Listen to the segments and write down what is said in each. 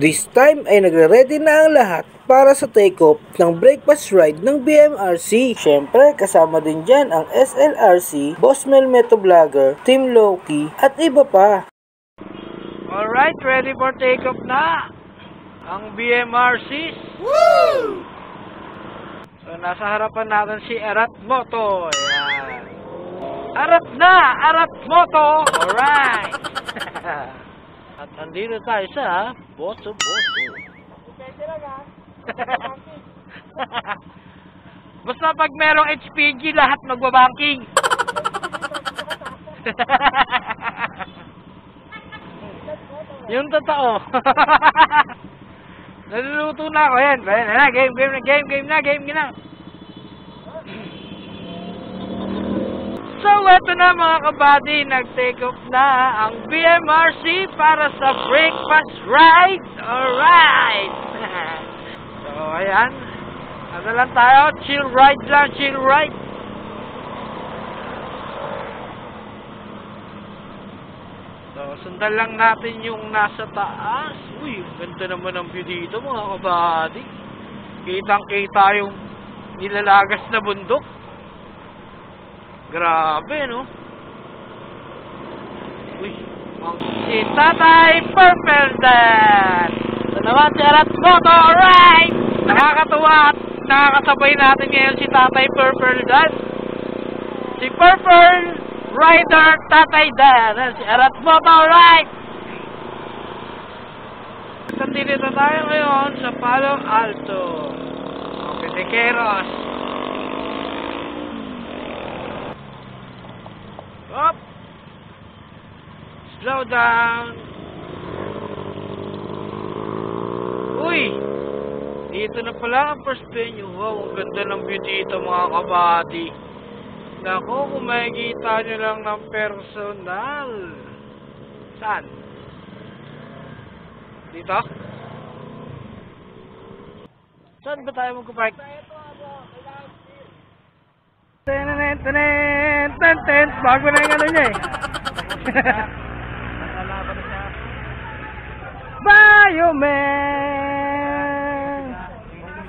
This time ay nagre-ready na ang lahat para sa take-off ng breakfast ride ng BMRC. Syempre, kasama din dyan ang SLRC, Bossmel Motovlogger, Team Loki, at iba pa. Alright, ready for take-off na ang BMRC. Woo! So, nasa harapan natin si Arat Moto. Ayan. Arat na! Arat Moto! Alright! At nandito tayo sa Boso. Pwede lang ha. Basta pag merong HPG, lahat magbabanking. Yung totoo. Naluluto na ako. Yan. Game na. So, eto na mga kabady, nag-take off na ang BMRC para sa breakfast ride. Alright! So, ayan. Ano lang tayo? Chill ride lang, chill ride. So, sundan lang natin yung nasa taas. Uy, ganda naman ang view dito mga kabady. Kitang-kita yung nilalagas na bundok. Grabe, no? Uy, si Tatay Purple Dan! Ito naman si Arat Moto, alright! Nakakatuwa at nakakasabay natin ngayon si Tatay Purple Dan. Si Purple Rider Tatay Dan. Si Arat Moto, alright! Nandito tayo ngayon sa Palo Alto. Pitequeros. Up. Slow down. Uy! Dito na pala ang first venue. Wow, ang ganda ng view dito mga kabady. Nako, kung makikita nyo lang ng personal. Saan? Dito? Saan ba tayo magpapark? Bago na yung ano niya eh. Bioman!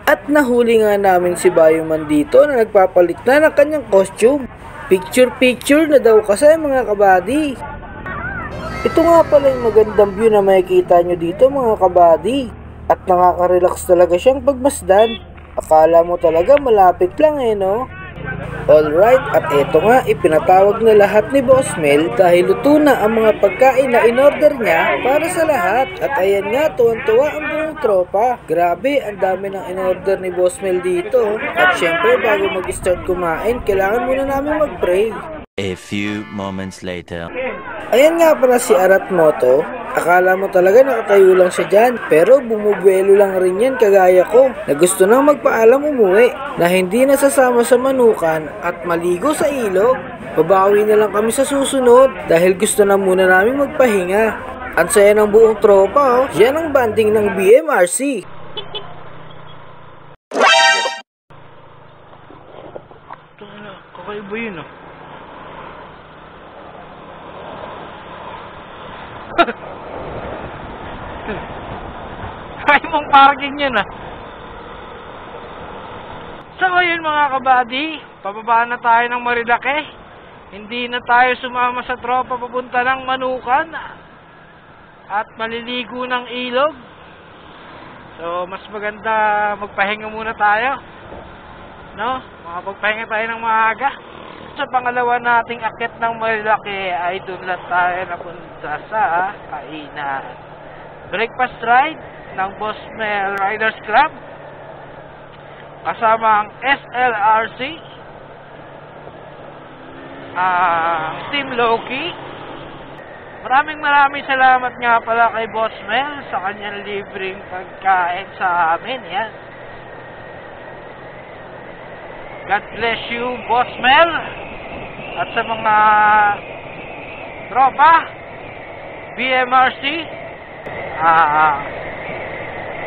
At nahuli nga namin si Bioman dito na nagpapalit na ng kanyang costume. Picture na daw kasi mga kabady. Ito nga pala yung magandang view na makikita nyo dito mga kabady. At nakaka-relax talaga siyang pagmasdan. Akala mo talaga malapit lang eh, no? Alright, at eto nga, ipinatawag na lahat ni Boss Mel dahil luto na ang mga pagkain na in-order niya para sa lahat. At ayan nga, tuwan-tuwa ang buong tropa. Grabe, ang dami ng in-order ni Boss Mel dito. At syempre, bago mag-start kumain, kailangan muna namin mag-pray. A few moments later. Ayan nga pala si Arat Moto. Akala mo talaga nakatayo lang siya dyan, pero bumubuelo lang rin yan kagaya ko, na gusto nang magpaalam umuwi, na hindi nasasama sa manukan at maligo sa ilog. Babawi na lang kami sa susunod dahil gusto na muna namin magpahinga. Ang saya ng buong tropa, oh. Yan ang banding ng BMRC. Kakaiba yun, oh. Kaya mong parking yun ah. So ayun mga kabady, pababa na tayo ng Marilake. Hindi na tayo sumama sa tropa papunta ng Manukan at maliligo ng ilog. So mas maganda magpahinga muna tayo, no? Makapagpahinga tayo ng maaga. Sa pangalawa nating akit ng Marilake ay doon lang tayo napunta sa kainan. Breakfast ride ng Bossmel Riders Club kasama ang SLRC, Team Loki. Maraming salamat nga pala kay Bossmel sa kanyang libreng pagkain sa amin. Yan. God bless you, Bossmel. At sa mga tropa BMRC,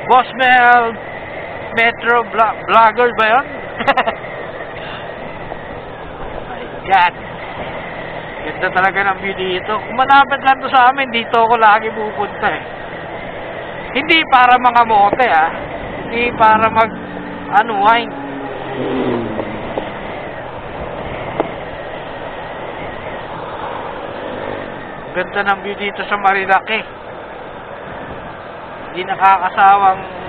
Bossmel Metro Vlogger ba yun? My God, ganda talaga ng view dito. Kung malapit lang to sa amin, dito ako lagi pupunta eh. Hindi para mga mote hindi para mag unwind. Ganda ng view dito sa Marilaki. Hindi nakakasawang